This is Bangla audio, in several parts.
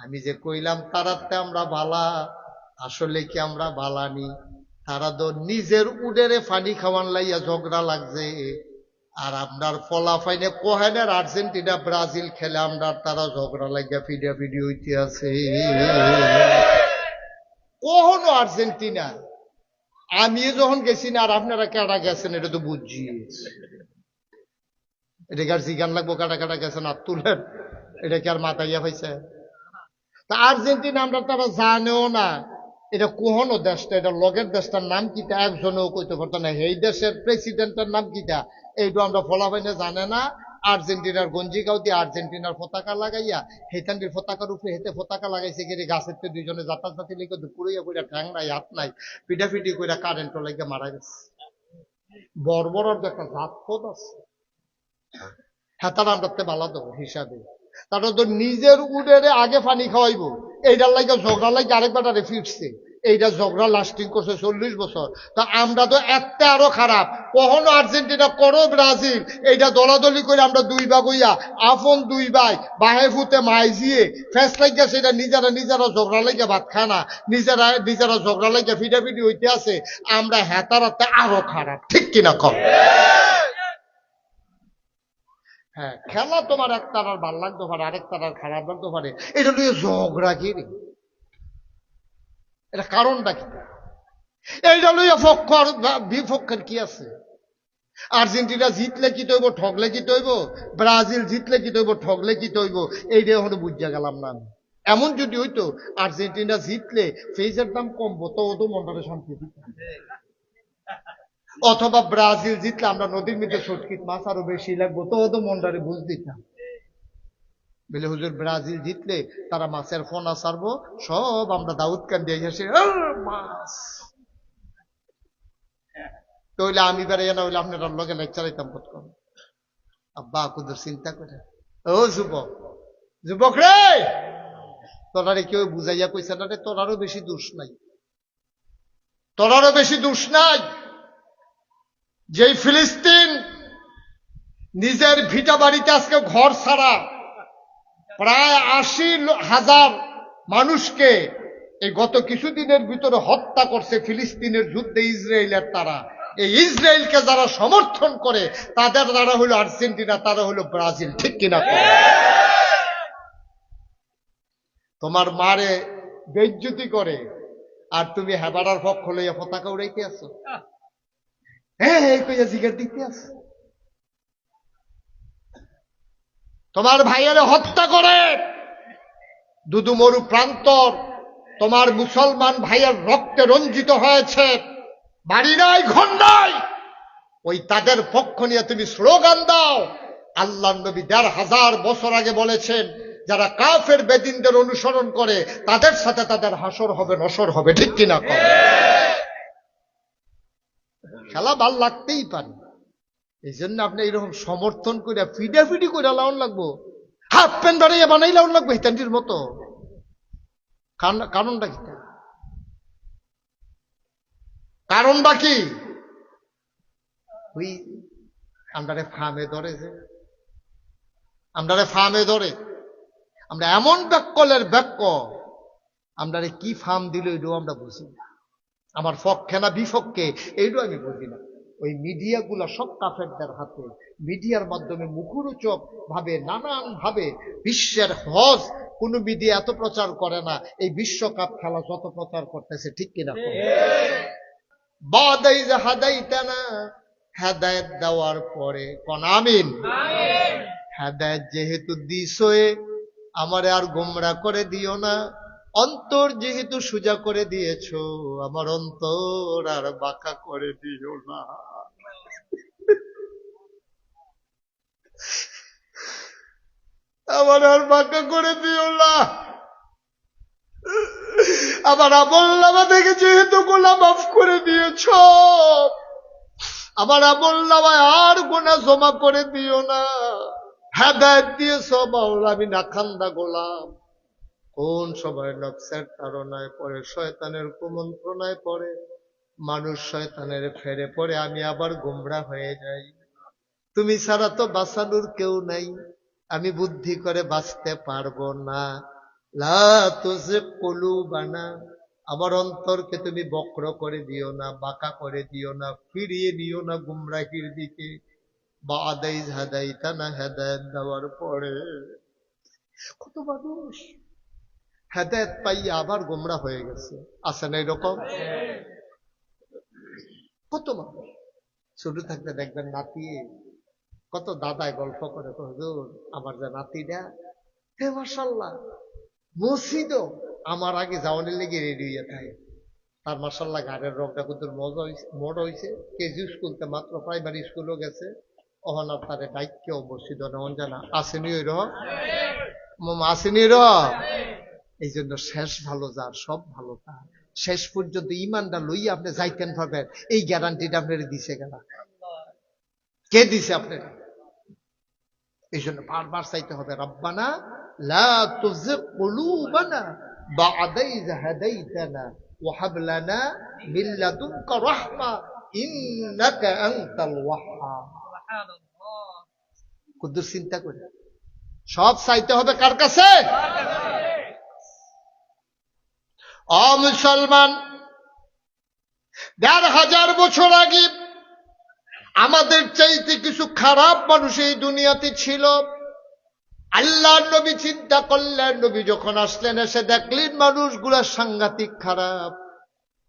আমি যে কইলাম তারাতে আমরা বালা, আসলে কি আমরা বালানি? তারা তো নিজের উডেরে পানি খাওয়ান লাইয়া ঝগড়া লাগছে। আর আপনার ফলাফাইনে কোহেনের আর্জেন্টিনা ব্রাজিল খেলে আমরা তারা ঝগড়া লাগিয়া ফিডি হইতে আছে। কখনো আর্জেন্টিনা আমি যখন গেছি না, আর আপনারা কাটা গেছেন এটা তো বুঝছি। এটা কি আর জিগান লাগবো কাটা গেছেন আর তুলেন? এটা কি আর মাথাইয়া পাইছে? তা আর্জেন্টিনা আমরা তারা জানেও না এটা কোহনো দেশটা, এটা লগের দেশটার নাম কিটা একজনেও কইতে পারতো না। এই দেশের প্রেসিডেন্টের নাম কিটা এইটা আমরা ফলাফাইনে জানে না। আর্জেন্টিনার গঞ্জি গাও দিয়ে আর্জেন্টিনার পতাকা লাগাইয়া হেতান্ডির পতাকার উপরে হেতে পতাকা লাগাইছে গিয়ে গাছের তো দুইজনে জাতি লিখে দুপুরিয়া কইরা ঠ্যাং নাই হাত নাই পিটাফিটি কইরা কারেন্ট লাগে মারা গেছে। বড় বড় একটা জাত পদ আছে। হ্যাঁ, তারা আমরা বালা দেবো হিসাবে। তারা তো নিজের উডেরে আগে পানি খাওয়াইবো, এইটার লাগে ঝগড়া লাগে আরেক বেটারে ফিরছে। এইটা ঝগড়া লাস্টিং করছে 40 বছর। তা আমরা তো এত আরো খারাপ। কখনো আর্জেন্টিনা করো ব্রাজিল, এইটা দলাদলি করে আমরা দুই ভাগ হইয়া আপন দুই ভাই বাহে ফুতে মাইজিয়ে ফেস লাগিয়া সেটা নিজেরা ঝগড়া লাগে ভাত খায় না, নিজেরা ঝগড়া লাগে ফিটাফিটি হইতে আছে। আমরা হেতারাতে আরো খারাপ, ঠিক কিনা কম? হ্যাঁ, খেলা তোমার এক তারার ভাল লাগতে পারে, আরেক তারার খারাপ লাগতে পারে। এটা নিয়ে ঝগড়া কি রে? এটা কারণটা কি? এইটা লইয়া পক্ষ আর বিপক্ষের কি আছে? আর্জেন্টিনা জিতলে কি তৈব, ঠগলে কি তৈব? ব্রাজিল জিতলে কি তৈব, ঠগলে কি তৈব? এইটা এখন বুঝা গেলাম না আমি। এমন যদি হইতো আর্জেন্টিনা জিতলে ফেজের দাম কমবো, তো ও তো মনটারে শান্তি দিত। অথবা ব্রাজিল জিতলে আমরা নদীর মধ্যে ছটকিত মাছ আরো বেশি লাগবো, তো ও তো মনটারে বুঝ দিতাম। বলে হুজুর ব্রাজিল জিতলে তারা মাছের ফোনা ছাড়বো, সব আমরা দাউদ কান দিয়ে এসে মাছ। তাহলে আমি বেড়াইয়া না হইলে আপনার লগে লেকচারাইতাম কত কম। আব্বা কুদুর চিন্তা করে, ও যুবক রে, তোরারে কেউ বুঝাইয়া কইছে না রে, তোরারও বেশি দোষ নাই, তোরারও বেশি দোষ নাই। যেই ফিলিস্তিন নিজের ভিটা বাড়িতে আজকে ঘর ছাড়া প্রায় 80,000 মানুষকে এই গত কিছুদিনের ভিতরে হত্যা করছে ফিলিস্তিনের যুদ্ধে ইসরায়েলের তারা। এই ইসরায়েলকে যারা সমর্থন করে তাদের যারা হলো আর্জেন্টিনা, তারা হলো ব্রাজিল, ঠিক কিনা? তোমার মারে বেইজ্জতি করে আর তুমি হেবারার পক্ষ লইয়া পতাকা উড়াইতে আছো। হ্যাঁ কইয়া জিগার দিতে আছো। তোমার ভাইয়ের হত্যা করে দুদু মরু প্রান্তর তোমার মুসলমান ভাইয়ের রক্তে রঞ্জিত হয়েছে, বাড়ি নাই ঘর নাই, ওই তাদের পক্ষ নিয়ে তুমি স্লোগান দাও। আল্লাহর নবী ১৫০০ বছর আগে বলেছেন, যারা কাফের বেদিনদের অনুসরণ করে তাদের সাথে তাদের হাসর হবে, নসর হবে, ঠিক কিনা? খেলা ভাল লাগতেই পারে, এই জন্য আপনি এইরকম সমর্থন করে ফিডাফিডি করে লাউন লাগবো, হাফ প্যান্ট দাঁড়িয়ে বানাই লাউন লাগবো হিতান্ডির মতো। কারণটা কি? কারণ বাকি ওই আমরারে ফার্মে ধরে, যে আমরারে ফার্মে ধরে, আমরা এমন ব্যাককলের ব্যাক্য, আমরারে কি ফার্ম দিল এটাও আমরা বুঝি না। আমার পক্ষে না বিপক্ষে এইটাও আমি বুঝি না। ওই মিডিয়াগুলো সব কাফেরদের হাতে, মিডিয়ার মাধ্যমে মুখরোচক ভাবে নানান ভাবে বিশ্বের হজ কোন মিডিয়া এত প্রচার করে না এই বিশ্বকাপ খেলা যত প্রচার করতেছে, ঠিক কিনা? বাদাই যে হাদাইতানা, হেদায়েত দেওয়ার পরে কোন আমিন। হেদায়েত যেহেতু দিছয়ে আমারে আর গোমরা করে দিও না, অন্তর যেহেতু সোজা করে দিয়েছো আমার অন্তর আর বাঁকা করে দিও না। আমার আর বাঁকা করে দিও না। আমার আমল নামা থেকে যেহেতু গুনাহ মাফ করে দিয়েছ, আমার আমল নামায় আর গুনাহ জমা করে দিও না। হেদায়েত দিয়েছ মাওলা, আমি নাখান্দা গোলাম, কোন সময় নফসের তাড়নায় পড়ে, শয়তানের কুমন্ত্রণায় পড়ে, মানুষ শয়তানের ফেরে পড়ে, আমি আবার গোমরা হয়ে যাই। তুমি ছাড়া তো বাঁচানোর কেউ নাই, আমি বুদ্ধি করে বাঁচতে পারবো না। লা তুযিগ কুলুবানা, আমার অন্তরকে তুমি বক্র করে দিও না, বাঁকা করে দিও না, ফিরিয়ে নিও না গুমরাহির দিকে। বা'দা ইয হাদাইতানা, হেদায়েত দেওয়ার পরে। কত মানুষ হেদায়েত পাইয়া আবার গোমরা হয়ে গেছে, আছে না এরকম? কত মানুষ ছোট থাকতে দেখবেন নাতি, কত দাদায় গল্প করে, হুজুর আমার যে নাতিটা, হে মাশাআল্লাহ মসজিদও আমার আগে যাওয়ানের লেগে রেডি হইয়া থাকে। তার মাশাআল্লাহ গাড়ির রংটা কত মজা হয়েছে, মোড় হয়েছে, কেজি স্কুলতে মাত্র প্রাইমারি স্কুলও গেছে, অহনার তারে ডাইক্যও মসজিদ নেওয়ান জানা আসেনি ওই রহ, আসেনি রহ। এই জন্য শেষ ভালো যার, সব ভালো তার। শেষ পর্যন্ত ইমানটা লইয়া আপনি যাইতেন পারবেন, এই গ্যারান্টিটা আপনার দিছে গেলা, কে দিছে আপনার? এই জন্য বারবার চাইতে হবে, রব্বানা লা তুযিগ কুলুবানা বা'দা ইয হাদাইতানা ওয়া হাব লানা মিন লাদুনকা রাহমা ইন্নাকা আনতাল ওয়াহ্হাব। কুদ্দুস চিন্তা করে সব চাইতে হবে কার কাছে? ও মুসলমান, ১,৫০০ বছর আগে আমাদের চাইতে কিছু খারাপ মানুষ এই দুনিয়াতে ছিল। আল্লাহর নবী চিন্তা করলেন, নবী যখন আসলেন এসে দেখলেন মানুষগুলা সাংঘাতিক খারাপ,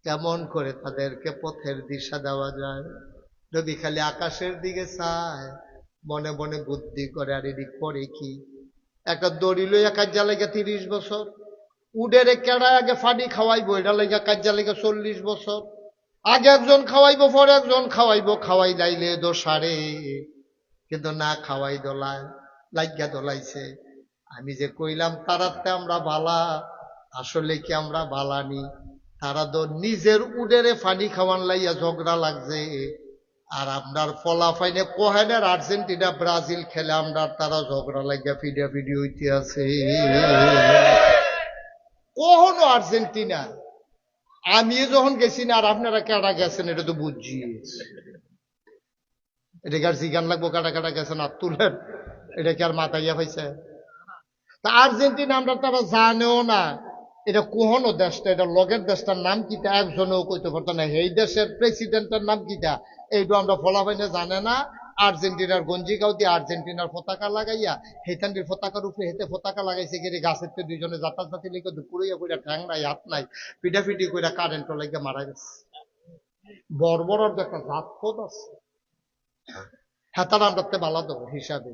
কেমন করে তাদেরকে পথের দিশা দেওয়া যায়। নবী খালি আকাশের দিকে চায়, মনে মনে বুদ্ধি করে, আর এদিক পরে কি একটা দড়ি লইয়া কাজা লেগে ৩০ বছর, উডেরে কেড়া আগে ফানি খাওয়াইবো, এটা লেগে কাজা লেগে ৪০ বছর, আগে একজন খাওয়াইবো পরে একজন খাওয়াইবো, খাওয়াই লাইলে দোষারে, কিন্তু না খাওয়াই দোলায়, লাগিয়া দোলাইছে। আমি যে কইলাম তারাতে আমরা বালা, আসলে কি আমরা বালানি? তারা তো নিজের উডেরে ফানি খাওয়ান লাইয়া ঝগড়া লাগছে, আর আমরার ফলাফাইনে কোহেনের আর্জেন্টিনা ব্রাজিল খেলে আমরা তারা ঝগড়া লাগিয়া ফিডিয়া ফিডি হইতে আছে। কখনো আর্জেন্টিনা আমি যখন গেছি না, আর আপনারা কাটা গেছেন এটা তো বুঝছি, এটা কি আর জিগান লাগবো কাটা কাটা গেছেন আর তুলেন, এটা কি আর মাথাইয়া পাইছে? তা আর্জেন্টিনা আমরা তারা জানেও না এটা কোহনো দেশটা, এটা লগের দেশটার নাম কিটা একজনেও কইতে পারতো না, এই দেশের প্রেসিডেন্টের নাম কিটা এইটা আমরা ফলাফাইনে জানে না। আর্জেন্টিনার গঞ্জিগাঁও দিয়ে আর্জেন্টিনার পতাকা লাগাইয়া হেতান্ডির পতাকার উপরে হেতে পতাকা লাগাইছে, গিয়ে গাছের তো দুইজনে জাতি লিখে পুরোইয়া কইরা ঠ্যাং নাই হাত নাই, পিটাপিটি কইরা কারেন্ট লাগিয়ে মারা গেছে। বর্বরের যে একটা জাত পদ আছে, হেতার আমরা বালা দেবো হিসাবে,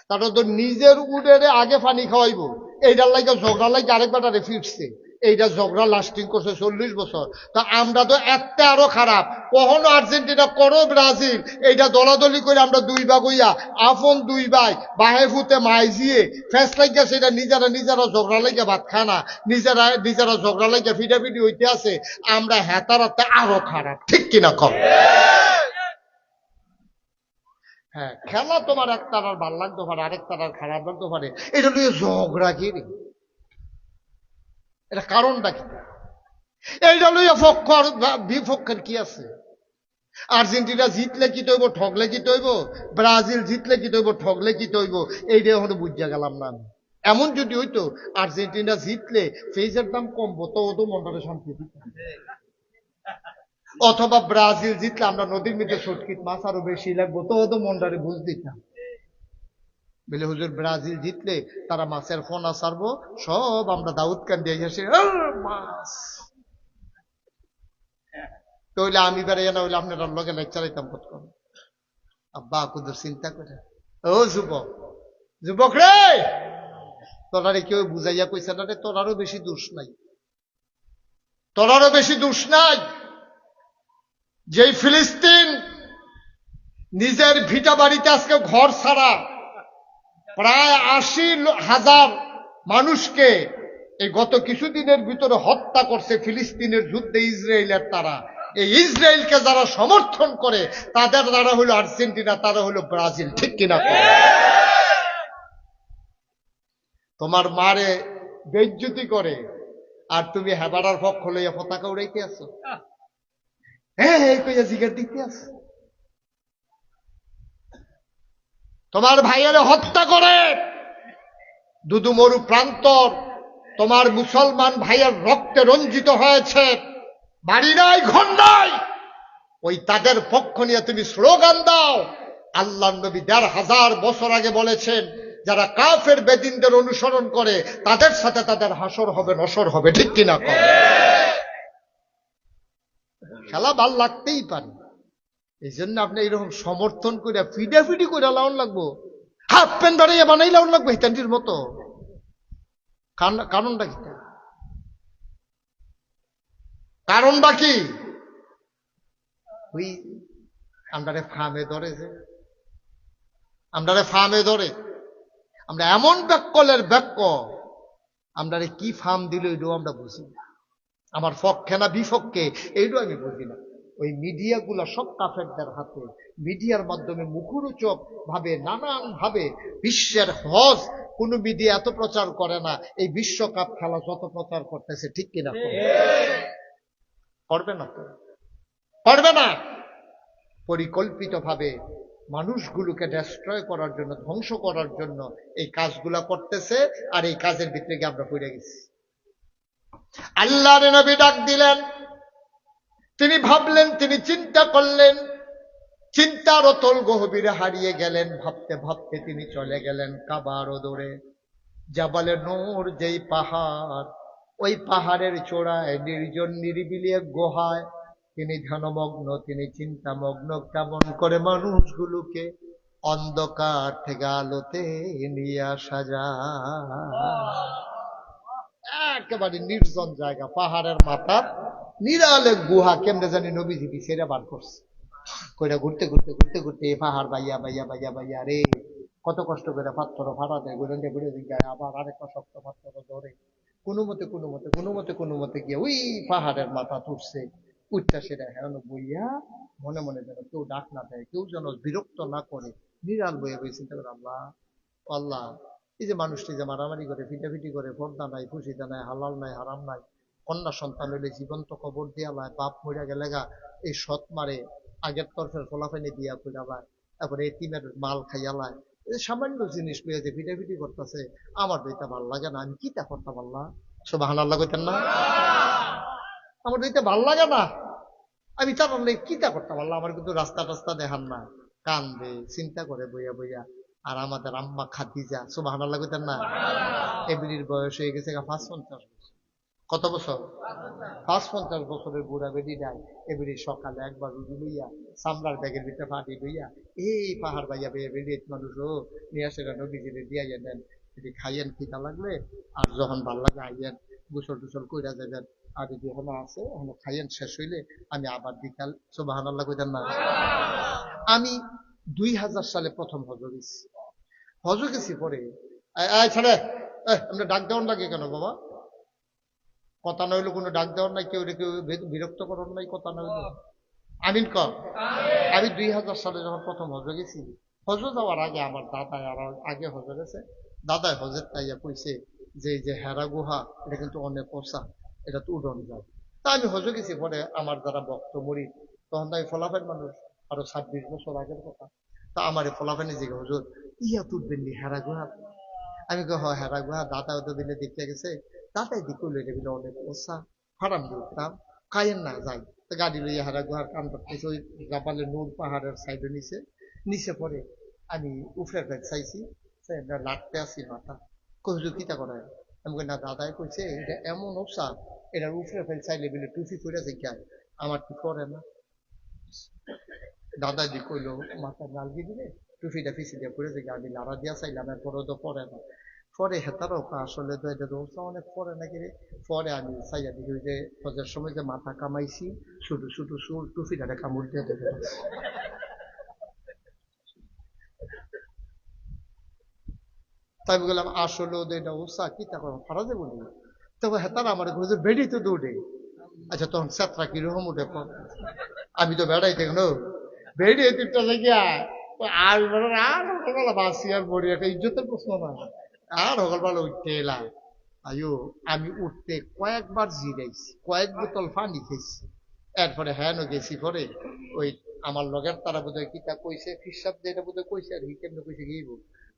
তারা তো নিজের উডেরে আগে পানি খাওয়াইবো, এইটার লাগে ঝগড়া লাগে আরেকবারে ফিরছে, এইটা ঝগড়া লাস্টিং করছে ৪০ বছর। তা আমরা তো একটা আরো খারাপ, কখনো আর্জেন্টিনা করো ব্রাজিল, এইটা দলাদলি করে আমরা দুই ভাগ হইয়া আপন দুই ভাই বাহে ফুতে মাইজিয়ে ফেস লাগিয়া সেটা নিজেরা নিজেরা ঝগড়া লাগিয়া ভাত খানা, নিজেরা নিজেরা ঝগড়া লাগিয়া ফিটাফিটি হইতে আছে, আমরা হেতারাতে আরো খারাপ, ঠিক কিনা কম? হ্যাঁ, খেলা তোমার এক তারার ভাল লাগতে পারে, আরেক তারার খারাপ লাগতে পারে, এটা নিয়ে ঝগড়া কি রে? এটা কারণটা কি? এইটা লইয়া পক্ষ আর বিপক্ষের কি আছে? আর্জেন্টিনা জিতলে কি তৈব, ঠগলে কি তৈব? ব্রাজিল জিতলে কি তৈব, ঠগলে কি তৈব? এইটা এখনো বুঝা গেলাম না আমি। এমন যদি হইতো আর্জেন্টিনা জিতলে ফেজের দাম কমবো, তো তো মনটারে শান্তি দিত, অথবা ব্রাজিল জিতলে আমরা নদীর মধ্যে সটকিত মাছ আরো বেশি লাগবো, তো তো মনটারে বুঝ দিতাম। বলে হুজুর ব্রাজিল জিতলে তারা মাছের ফোনা ছাড়বো, সব আমরা দাউদ কান্দি এসে মাছ, তাহলে আমি বেড়ে না হইলে আপনার লগে লেকচার চালাইতাম কত কম। আব্বা কুদুর চিন্তা করে, ও যুবক, যুবক রে, তোরারে কেউ বুঝাইয়া কইছে না রে, তোরারও বেশি দোষ নাই, তোরারও বেশি দোষ নাই। যেই ফিলিস্তিন নিজের ভিটা বাড়িতে আজকে ঘর ছাড়া প্রায় ৮০,০০০ মানুষকে এই গত কিছুদিনের ভিতরে হত্যা করছে ফিলিস্তিনের যুদ্ধে ইসরায়েলের তারা, এই ইসরায়েলকে যারা সমর্থন করে তাদের যারা হলো আর্জেন্টিনা, তারা হলো ব্রাজিল, ঠিক কিনা? তোমার মারে বেইজ্জতি করে আর তুমি হেবারার পক্ষ লইয়া পতাকা উড়াইতে আছো, হ্যাঁ কইয়া জিগার দিতে আছো। তোমার ভাইয়ের হত্যা করে দুদু মরু প্রান্তর তোমার মুসলমান ভাইয়ের রক্তে রঞ্জিত হয়েছে, বাড়ি নাই ঘর নাই, ওই তাদের পক্ষ নিয়ে তুমি স্লোগান দাও। আল্লাহর নবী ১৫০০ বছর আগে বলেছেন, যারা কাফের বেদিনদের অনুসরণ করে তাদের সাথে তাদের হাসর হবে, নসর হবে। ঠিক কিনা কম? খেলা ভাল লাগতেই পারে, এই জন্য আপনি এইরকম সমর্থন করে ফিডাফিডি করে লাউন লাগবো, হাফ প্যান্ট দাঁড়িয়ে বানাই লাউন লাগবো হিতান্ডির মতো। কারণটা কি? কারণটা কি? ওই আমরারে ফার্মে ধরে, যে আমরারে ফার্মে ধরে, আমরা এমন ব্যাককলের ব্যাক্য, আমরারে কি ফার্ম দিল এটাও আমরা বুঝি না। আমার পক্ষে না বিপক্ষে এইটাও আমি বুঝি না। ওই মিডিয়াগুলা সব কাফেরদের হাতে, মিডিয়ার মাধ্যমে মুখরোচক ভাবে নানান ভাবে বিশ্বের হজ কোন মিডিয়া এত প্রচার করে না এই বিশ্বকাপ খেলা যত প্রচার করতেছে। ঠিক কিনা? করবে না তো, করবে না। পরিকল্পিত ভাবে মানুষগুলোকে ডেস্ট্রয় করার জন্য, ধ্বংস করার জন্য এই কাজগুলা করতেছে, আর এই কাজের ভিতরে গিয়ে আমরা পড়ে গেছি। আল্লাহর নবী ডাক দিলেন, তিনি ভাবলেন, তিনি চিন্তা করলেন, চিন্তার অতল গভীরে হারিয়ে গেলেন। ভাবতে ভাবতে তিনি চলে গেলেন কাবার দৌড়ে। জাবালে নূর যেই পাহাড়, ওই পাহাড়ের চূড়ায় নির্জন নিরিবিলি এক গুহায় তিনি ধ্যানমগ্ন, তিনি চিন্তামগ্ন, কেমন করে মানুষগুলোকে অন্ধকার থেকে আলোতে নিয়ে আসা যায়। একেবারে নির্জন জায়গা, পাহাড়ের মাথার নিরালে গুহা, কেমনে জানি নবীজি সেটা বার করছে। কইরা ঘুরতে ঘুরতে ঘুরতে ঘুরতে এই পাহাড় বাইয়া বাইয়া বাইয়া বাইয়া রে, কত কষ্ট করে পাথর ফাটা দেয়, ঘুরে ঘুরে যায়, আবার আরেকটা শক্ত পাথর ধরে কোনো মতে কোনো মতে কোনো মতে কোনো মতে গিয়ে ওই পাহাড়ের মাথা তুলছে। উঠটা সেটা হেরানো বইয়া মনে মনে যেন কেউ ডাক না দেয়, কেউ যেন বিরক্ত না করে, নিরাল বইয়া বই চিন্তা করে, আল্লাহ আল্লাহ, এই যে মানুষটি যে মারামারি করে, ফিটাফিটি করে, পর্দা নাই, খুশিদা নাই, হালাল নাই, হারাম নাই, কন্যা সন্তান হইলে জীবন্ত কবর দিয়া লায়, বাপ মরিয়া গেলে গা এই সৎ মারে আগের তরফের ফলাফাইনে দিয়া কইরা লায়, তারপরে এতিমের মাল খাইয়া লায়, এই সামান্য জিনিস পেয়ে যে ফিটাফিটি করতেছে, আমার বইটা ভাল লাগে না। আমি কিতা করতাম আল্লাহ? সুবহানাল্লাহ কইতেন না? আমার বইটা ভাল লাগে না, আমি তার কিতা করতাম আল্লাহ? আমার কিন্তু রাস্তা টাস্তা দেখান না, কান্দে চিন্তা করে বইয়া বইয়া। আর আমাদের আম্মা খাদিজা, সুবহানাল্লাহ কইতেন না, এবিলির বয়স হয়ে গেছে ৫৫ বছর। কত বছর? ৫৫ বছরের বুড়া বেডি নাই। এবিলি সকালে একবার রুজু লইয়া সামলার ব্যাগের ভিতরে ফাটি লইয়া এই পাহাড় বাইয়া বেয়ে বেরিয়ে মানুষ ও নিয়ে আসে নবীজিরে দিয়া দেন, যদি খাইয়েন খিদা লাগলে, আর যখন ভাল লাগে আইয়েন, গোসল টুসল কইরা যাবেন, আর যদি এখনো আছে এখনো খাইয়েন, শেষ হইলে আমি আবার বিকাল। সুবহানাল্লাহ কইতেন না? আমি ২০০০ সালে প্রথম হজ গেছি। হজ গেছি পরে ছেলে আমরা ডাক দেওয়ার লাগে কেন বাবা? কথা নইলো কোনো ডাক দেওয়ার নাই, কেউ কেউ বিরক্ত করার নাই, কথা নইলো আমিন কর। আমি ২০০০ সালে যখন প্রথম হজ গেছি, হজ যাওয়ার আগে আমার দাদায় আর আগে হজ গেছে, দাদায় হজের তাইয়া কইছে যে এই যে হেরা গুহা এটা কিন্তু অনেক ওসা, এটা তো উড়ন যায়। তা আমি হজ গেছি পরে, আমার যারা ভক্ত মরি, তখন তো আমি ফলাফের মানুষ, আরো ২৬ বছর আগের কথা। তা আমার ফলাফেনে যে হুজুর ইয়া তুলবেন নি হেরা গুহা? আমি হেরা গুহা দাদা ওদের দিলে দেখতে গেছে, দাদাই দিকে লইলে দিলে অনেক ওসা, হারাম দিতাম, খাইয়েন না যাই। গাড়ি লইয়া হেরা গুহার কান করতেছে, ওই জাবালে নূর পাহাড়ের সাইডে নিচে নিচে পরে আমি উফরে চাইছি, লাগতে আসি মাথা। হুজুর কিতা করে? আমি কই না, দাদাই কইছে এটা এমন ওসা, এটার উফরে ফেল চাইলে বলে টুফি করে জিজ্ঞায়, আমার কি করে না? দাদা দি কইলো মাথার নালগি দিলে টুফিটা পিছিয়ে দিয়ে পড়ে যায়, আমি লাড়া দিয়া চাইলাম, এরপরেও তো পরে না। পরে হেতারও আসলে তো এটা রোজা অনেক পরে নাকি রে। পরে আমি চাইয়া দেখি যে হজের সময় যে মাথা কামাইছি, শুধু শুধু সুর টুফিটারে কামড় দিয়ে দেবে। তাই বললাম আসলে ওদের এটা ওসা কি তা করো ফারা যাবো নি? তবে হেতারা আমার ঘুরে বেড়ি তো দৌড়ে। আচ্ছা তখন সাতরা কিরকম উঠে পর, আমি তো বেড়াই দেখলো বেড়িয়ে তিনটা জায়গা আর আর বাসি আর বড়ি, একটা ইজ্জতের প্রশ্ন না। আর সকালবেলা উঠতে এলাম, আয়ো আমি উঠতে কয়েকবার জিরাইছি, কয়েক বোতল পানি খেয়েছি। এরপরে হ্যাঁ গেছি পরে ওই আমার লগের তারা বোধহয় কিতা কইছে, ফিসাব যেটা বোধহয় কইছে আর কি, কেমনে কইছে গিয়ে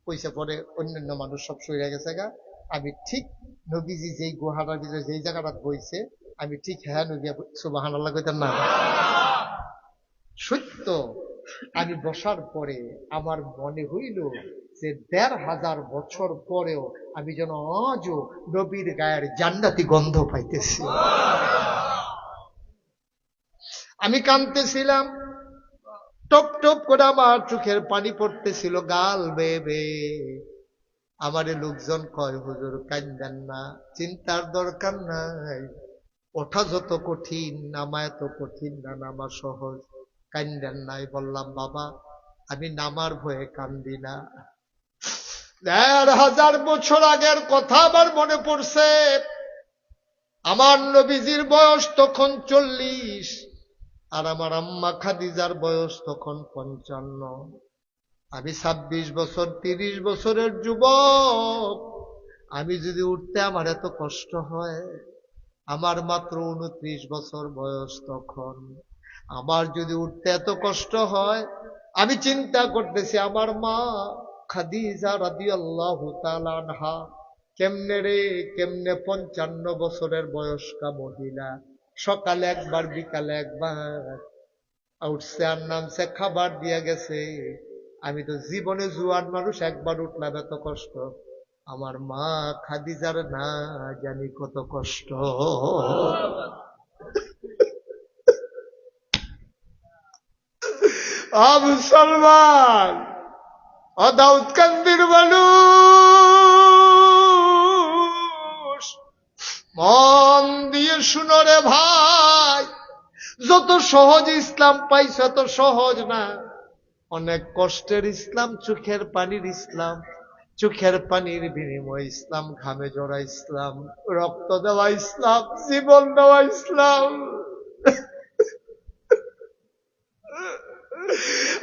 কইছে। পরে অন্যান্য মানুষ সব সইরা গেছে গা, আমি ঠিক নবীজি যেই গুহাটার ভিতরে যেই জায়গাটা বইছে আমি ঠিক হ্যাঁ নবী সুবহানাল্লাহ কইতাম না? সত্য। আমি বসার পরে আমার মনে হইল যে ১,৫০০ বছর পরেও আমি যেন আজও নবীর গায়ের জান্নাতি গন্ধ পাইতেছি। আমি কাঁদতেছিলাম, টপ টপ করে আমার চোখের পানি পড়তেছিল গাল বেয়ে বেয়ে। আমারে লোকজন কয়, হুজুর কান্দেন না, চিন্তার দরকার নাই, ওঠা যত কঠিন নামা এত কঠিন না, নামা সহজ, কান্দেন নাই। বললাম, বাবা আমি নামার ভয়ে কান্দি না। ১,৫০০ বছর আগের কথা আমার মনে পড়ছে। আমার নবীজির বয়স তখন ৪০, আর আমার আম্মা খাদিজার বয়স তখন ৫৫। আমি ২৬ বছর ৩০ বছরের যুবক। আমি যদি উঠতে আমার এত কষ্ট হয়, আমার মাত্র ২৯ বছর বয়স তখন, আমার যদি উঠতে এত কষ্ট হয়, আমি চিন্তা করতেছি আমার মা খাদিজা রাদিয়াল্লাহু তাআলা আনহা কেমনে ৫৫ বছরের বয়স্কা মহিলা, সকালে একবার বিকালে একবার উঠছে আর নামছে, খাবার দিয়া গেছে। আমি তো জীবনে জুয়ান মানুষ, একবার উঠলাম এত কষ্ট, আমার মা খাদিজার না জানি কত কষ্ট। মুসলমান, দাউদকান্দির মানুষ, মন দিয়ে শুনো রে ভাই, যত সহজ ইসলাম পাইছ এত সহজ না। অনেক কষ্টের ইসলাম, চোখের পানির ইসলাম, চোখের পানির বিনিময় ইসলাম, ঘামে জড়া ইসলাম, রক্ত দেওয়া ইসলাম, জীবন দেওয়া ইসলাম।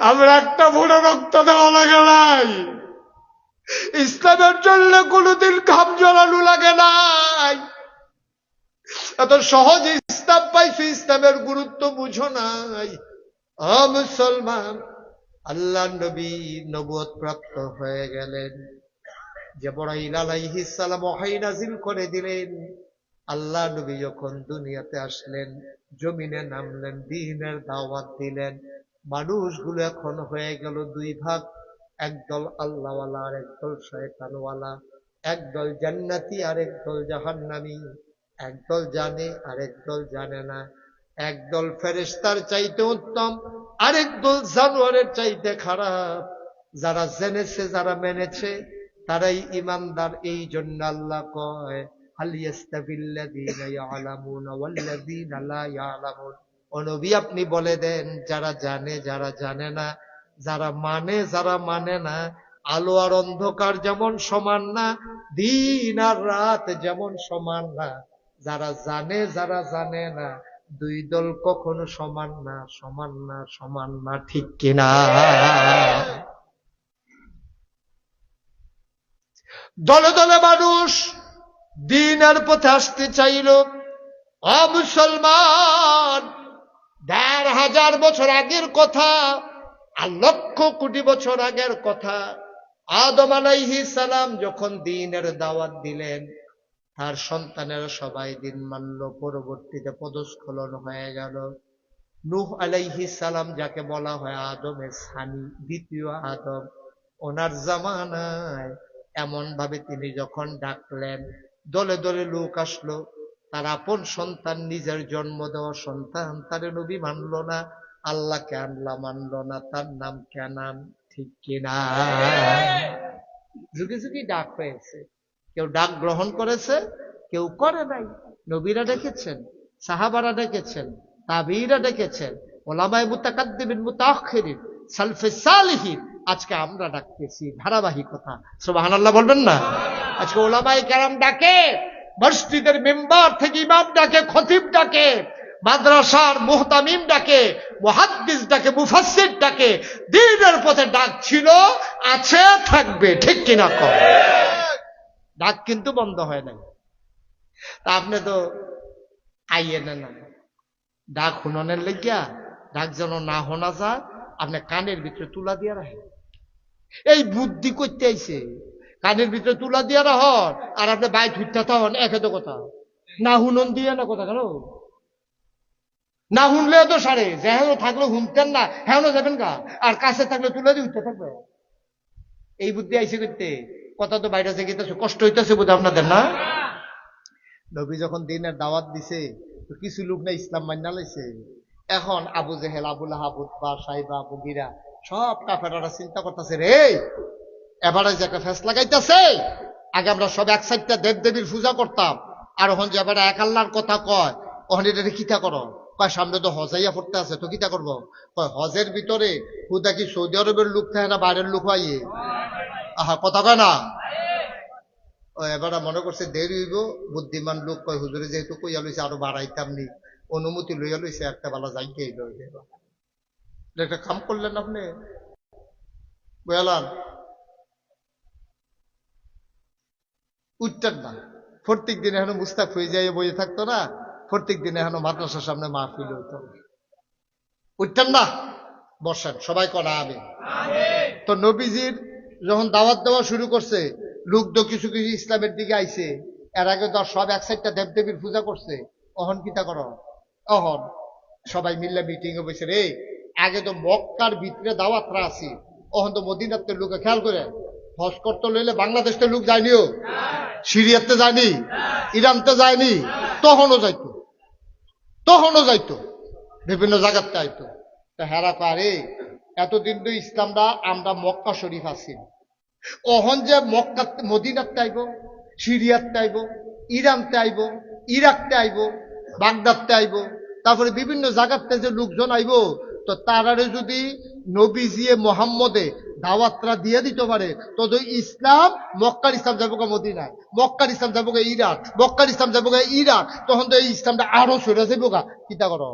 আমরা একটা বড় রক্ত দেওয়া লাগে নাই, ইসলামের জন্য কোনোদিন ঘাম জড়ানো লাগে নাই। এত সহজ ইসলাম পাইছো, ইসলামের গুরুত্ব বুঝো নাই। মুসলমান, আল্লাহ নবী নবুয়ত প্রাপ্ত হয়ে গেলেন, জিবরাইল আলাইহিস সালাম ওহী নাযিল করে দিলেন। আল্লাহ নবী যখন দুনিয়াতে আসলেন, জমিনে নামলেন, দ্বীনের দাওয়াত দিলেন। মানুষগুলো এখন হয়ে গেল দুই ভাগ, একদল আল্লাহওয়ালা আর একদল শয়তানওয়ালা, একদল জান্নাতি আর একদল জাহান্নামী, একদল জানে আর একদল জানে না, একদল ফেরেশতার চাইতে উত্তম, আরেকদল জানোয়ারের চাইতে খারাপ। যারা জেনেছে, যারা মেনেছে, তারাই ইমানদার। এই জন্য আল্লাহ কয়, হাল ইয়াস্তাবিল্লাযীনা ইয়ালামুনা ওয়াল্লাযীনা লা ইয়ালামুন। ও নবী আপনি বলে দেন, যারা জানে যারা জানে না, যারা মানে যারা মানে না, আলো আর অন্ধকার যেমন সমান না, দিন আর রাত যেমন সমান না, যারা জানে যারা জানে না, দুই দল কখনো সমান না, সমান না, সমান না, ঠিক কিনা? দলে দলে মানুষ দ্বীনের পথে আসতে চাইল। মুসলমান, ১,৫০০ বছর আগের কথা, আর লক্ষ কোটি বছর আগের কথা। আদম আলাইহিস সালাম যখন দ্বীনের দাওয়াত দিলেন, তার সন্তানেরা সবাই দিন মানল, পরবর্তীতে পদস্খলন হয়ে গেল। নূহ আলাইহিস সালাম, যাকে বলা হয় আদমের সানি, দ্বিতীয় আদম, ওনার জামানায় এমন ভাবে তিনি যখন ডাকলেন, দলে দলে লোক আসলো। তার আপন সন্তান, নিজের জন্ম দেওয়া সন্তান, তারে নবী মানল না, আল্লাহকে আল্লাহ মানল না, তার নাম কেনান, ঠিক কিনা? যুগে যুগে ডাক হয়েছে, কেউ ডাক গ্রহণ করেছে, কেউ করে নাই। নবীরা ডেকেছেন, সাহাবারা ডেকেছেন, তাবিঈরা ডেকেছেন, ওলামায়ে মুতাকাদ্দিমিন মুতাআখিরিন, সালফে সালিহিন। আজকে আমরা ডাকতেছি, ধারাবাহিকতা। সুবহানাল্লাহ বলবেন না? আজকে ওলামায়ে কেরাম ডাকে, মসজিদের মেম্বার থেকে ইমাম ডাকে, খতিব ডাকে, মাদ্রাসার মুহতামিম ডাকে, মুহাদ্দিস ডাকে, মুফাসসির ডাকে। দ্বীনের পথে ডাক ছিল, আছে, থাকবে, ঠিক কিনা কর? ডাক কিন্তু বন্ধ হয় নাই। তা আপনি তো আইয়েন না, ডাক শুননের লেগিয়া, ডাক যেন না শোনা যায়, আপনি কানের ভিতরে তুলা দিয়ে রাখেন। এই বুদ্ধি করতে আইছে, কানের ভিতরে তুলা দিয়ে রাহন আর আপনি বাইক হুইটা হন একে তো কথা না হুনন দিয়ে না কথা কেন না হুনলে তো সারে যেহেন থাকলে হুনতেন না হেন যাবেন গা আর কাছে থাকলে তুলে দিয়ে উঠতে থাকবে এই বুদ্ধি আইসে করতে কথা তো বাইরে থেকে কষ্ট হইতেছে বোধ আপনাদের না নবী যখন দিনের দাওয়াত দিছে তো কিছু লোক না ইসলাম মান্না লাইছে এখন আবু জেহেল আবুল আহাবুদ বা সাইবা বগিরা সব কাফেরারা চিন্তা করতেছে রে এবারে যে একটা ফেস লাগাইতেছে আগে আমরা সব এক সাইডটা দেব দেবীর পূজা করতাম আর ওখান যে এবারে এক আল্লাহর কথা কয় ওখানে এটা কিতা করো কয় সামনে তো হজাইয়া পড়তে আছে তো কিতা করবো কয় হজের ভিতরে হুদা কি সৌদি আরবের লোক থাকে না বাইরের লোক হয় আহা কথা কয় না এবারে মনে করছে দেরি হইব বুদ্ধিমান লোক কয় হুজুরে যেহেতু কইয়া লইছে আরো বাড়াইতাম নি অনুমতি লইয়া লইছে একটা বেলা যাইতে একটা কাম করলেন আপনি বুঝলাম উঠতেন না প্রত্যেক দিন এখনো মুস্তাক হয়ে যায় বইয়ে থাকতো না প্রত্যেক দিন এখনো মাদ্রাসার সামনে মাহফিল হইতো উঠতেন না বসেন সবাই করা আমি তো নবীজির যখন দাওয়াত দেওয়া শুরু করছে লোক তো কিছু কিছু ইসলামের দিকে আইছে এর আগে তো সব এক সাইডটা দেবদেবীর পূজা করছে অহন কিতা করো অহন সবাই মিললে মিটিং এ বসে রে আগে তো মক্কার ভিতরে দাওয়াতরা আছে অহন তো মদিনাতে লোকে খেয়াল করে হজ করতে লইলে বাংলাদেশের লোক যায়নিও সিরিয়াতে যায়নি ইরানতে যায়নি তখনও যাইতো বিভিন্ন জায়গাতে আইতো তা হেরা পারে এতদিন তো ইসলামটা আমরা মক্কা শরীফ আছি অহন যে মক্কা মদিনাতে আইব সিরিয়াতে আইব ইরানতে আইব ইরাকতে আইব বাগদাদতে আইব তারপরে বিভিন্ন জায়গাতে যে লোকজন আইব তো তারারে যদি নবীজিয়ে মোহাম্মদে দাওয়াতরা দিয়ে দিতে পারে তো ইসলাম মক্কার ইসলাম যাবো মদিনায় মক্কার ইসলাম যাবো ইরাক মক্কার ইসলাম যাবো ইরাক তখন তো এই ইসলামটা আরো সরে যাবো গা কিতা করো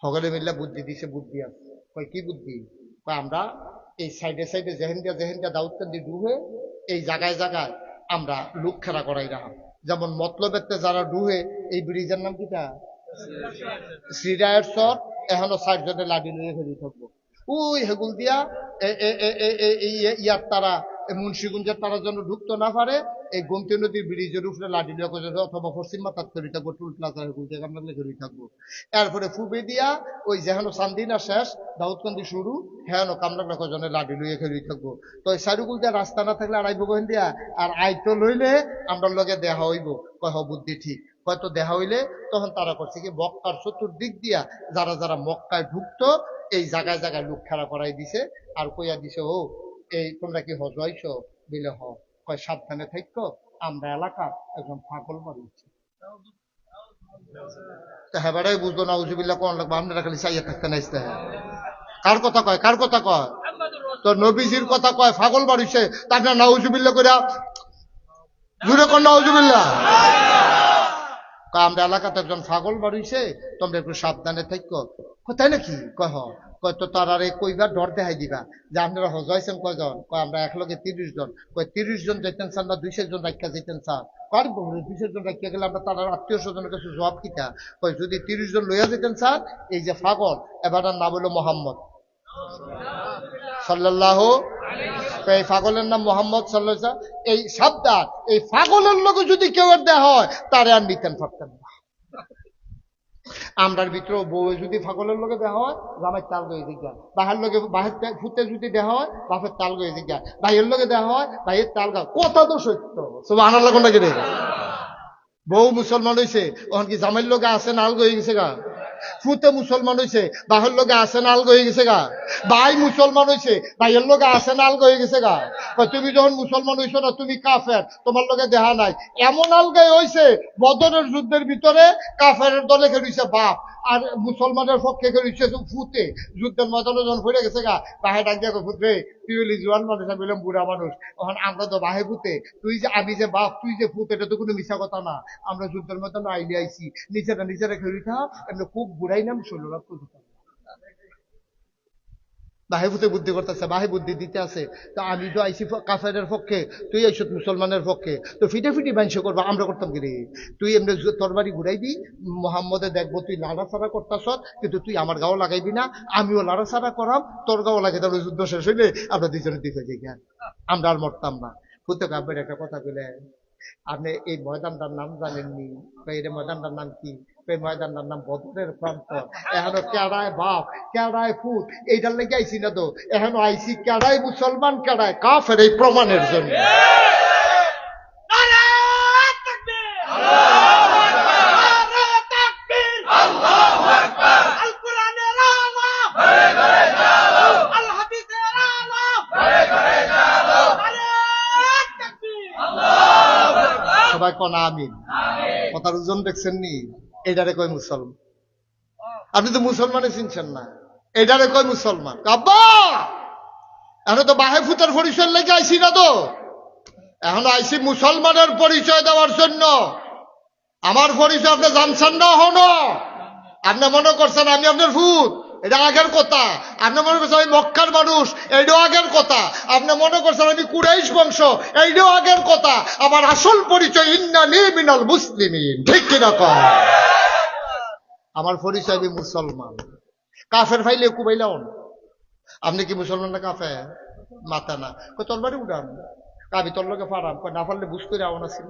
সকলে মিললে বুদ্ধি দিছে বুদ্ধি আছে কয় কি বুদ্ধি কয় আমরা এই সাইডে সাইডে যেহেনটা দাউদকান্দি ডুবে এই জায়গায় জায়গায় আমরা লোক খেলা করাই রাখা যেমন মতলবেতে যারা ডুবে এই ব্রিজের নাম কিটা শ্রীরায়ের সর এখনো 60 জনের লাঠি লইয়ে ফেলি থাকবো ওই হেগুল দিয়া ইয়ার তারা মুন্সিগঞ্জের তারা যেন ঢুকতে না পারে এই গোমতী নদীর ব্রিজের উপরে লাঠি লিয়ে অথবা পশ্চিম মাথার তৈরি থাকবো টুল প্লাজা হেগুল দিয়ে আমরা লেগে থাকবো এরপরে ফুবে দিয়া ওই যেহেন চান্দিনা শেষ দাউদকান্দি শুরু হেন কামরাগলা কজনের লাঠি লইয়ে খেলি থাকবো তো ওই সাইরুগুল দিয়ে রাস্তা না থাকলে আড়াইবো গহেন দিয়া আর আইতো লইলে আমরা লগে দেখা হইব কহ বুদ্ধি ঠিক হয়তো দেখা হইলে তখন তারা করছে কি মক্কার চতুর্দিক দিয়া যারা যারা মক্কায় ঢুকতো এই জায়গায় জায়গায় লোক খেলা করাই দিছে আর কইয়া দিছে ও এই তোমরা কি হজ হইছো বিলে হ কয় সাবধানে থাকতো আমরা এলাকার একজন পাগল বাড়িয়েছি তা হেবারাই বুঝতো না উজুবিল্লা কোন লাগবে আপনারা খালি চাইয়া থাকতে নাইতে কার কথা কয় তো নবীজির কথা কয় পাগল বাড়িছে তা আপনার নাউজুবিল্লা করে জুড়ে কোন নাউজুবিল্লা আমরা এলাকাতে একজন পাগল বাড়িছে তোমরা একটু সাবধানে থাকো তাই নাকি কহ কয় তো তার আর কইবার ডর দেখাই দিবা যে আপনারা হজ হয়েছেন কয়জন কয় আমরা একলগে 30 জন কয় 30 জন যাইতেন চান না 200 জন রাখিয়া যাইতেন চান কার বলে 200 জন রাখিয়া গেলে আমরা তার আত্মীয় স্বজনের কাছে জবাব কিতা কয় যদি 30 জন লইয়া যেতেন চান এই যে পাগল এবার নাম হলো মোহাম্মদ সাল্লাল্লাহু এই পাগলের নাম মোহাম্মদ সাল্লাল্লাহু এই সাবধান এই পাগলের লোক যদি কেউ দেয়া হয় তারে আর নিতেন পারতেন না আমরার ভিতরে বউ যদি পাগলের লোকে দেওয়া হয় জামাই তাল গয়ে দিগা বাহের লোকে বাহের ফুটে যদি দেওয়া হয় বাপের তাল গয়ে দিগা ভাইয়ের লোকে দেওয়া হয় ভাইয়ের তাল গা কথা তো সত্য সুবহানাল্লাহ কোনটা কি বউ মুসলমান হয়েছে ওখান কি জামাইয়ের লোকে আছে নাল গয়ে গেছে গা ফুতে মুসলমান হয়েছে বাহের লোকে আছে নাল গয়ে গেছে গা ভাই মুসলমান হয়েছে ভাইয়ের লোকে আছে নাল গয়ে গেছে গা তুমি যখন মুসলমান হয়েছো না তুমি কাফের তোমার লোকে দেখা নাই এমন আলগাই হয়েছে বদরের যুদ্ধের ভিতরে কাফেরের দলে খেলছে বাপ আর মুসলমানের পক্ষে খেলছে ফুতে যুদ্ধের ময়দানে যখন ফিরে গেছে গা বাহে ডাক দিয়ে ফুটরে তুই হলি জোয়ান মানুষ আমি বললাম বুড়া মানুষ তখন আমরা তো বাহে ফুতে তুই যে আমি যে বাপ তুই যে ফুত এটা তো কোনো মিশা কথা না আমরা যুদ্ধের ময়দানে আইলে আইছি নিজেরা খেলি থাক এমনি খুব বুড়াই নাম ষোলো রাত বাহে ফুতে বুদ্ধি করতেছে, বাহে বুদ্ধি দিতে আছে। তো আমি তো আইসি কাফেরের পক্ষে, তুই আইস মুসলমানের পক্ষে, তো ফিটাফিটি বাঞ্চ করবো, আমরা করতাম কি রে? তুই এমনি তরবারি ঘুরাইবি, মোহাম্মদে দেখবো তুই লাড়াছাড়া করতাস, কিন্তু তুই আমার গাও লাগাইবি না, আমিও লাড়াছাড়া করাম, তোর গাও লাগাই, তাহলে যুদ্ধ শেষ হইলে আমরা দুজনে দিতে যাই, আমরা আর মরতাম না। ফুতে কাব্যের একটা কথা বলে, আপনি এই ময়দানটার নাম জানেননি? এই ময়দানটার নাম কি? এই ময়দানটার নাম বদরের প্রান্ত। এখনো কেড়ায় বাপ, কেড়ায় ফুট, এইটার লেগে আইসি না তো, এখনো আইসি কেড়ায় মুসলমান, কেড়ায় কাফের, এই প্রমাণের জন্য। সবাই কনা আমিন। কথার ওজন দেখছেন নি? এটারে কয় মুসলমান। আপনি তো মুসলমানে চিনছেন না, এটারে কয় মুসলমান। আব্বা এখন তো বাহে ফুতের পরিচয় লেগে আইসি না তো, এখন আইসি মুসলমানের পরিচয় দেওয়ার জন্য। আমার পরিচয় আপনি জানছেন না হনো? আপনি মনে করছেন আমি আপনার ভূত, এটা আগের কথা। আপনি মনে করছেন আমি মক্কার মানুষ, এইটাও আগের কথা। আপনি মনে করছেন আমি কুরাইশ বংশ, এইটাও আগের কথা। আমার আসল পরিচয় ইন্নানি মিনাল মুসলিমিন, ঠিক কিনা কন? আমার পরিচয় আমি মুসলমান। কাফের ফাইলে কুবাইলাও না। আপনি কি মুসলমান না কাফের? মাথা না তোর বাড়ি উঠান, আমি তোর লোকে পারাম, না পারলে বুঝ করে আওয়ান আছিল,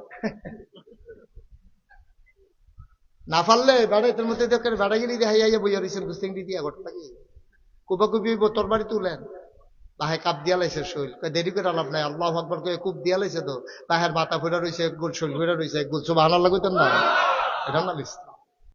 না পারলে বেড়াইতের মধ্যে দেখেন বেড়াগিরি দেখাইয়া বইয়া রয়েছেন, বুঝতেন দিদি আগর থাকি কুবা কুবি তোর বাড়ি তুলেন। তাহে কাপ দিয়া লাইছে শৈল, দেরি করে আলাপ নাই, আল্লাহ আকবার করে কূপ দিয়া লাইছে তো, তাহের মাথা ফেরা রয়েছে, এক গোল শৈল ফেরা রয়েছে, এক গোল সুবহানাল্লাহ কইতেন না? এটা না লিখছে।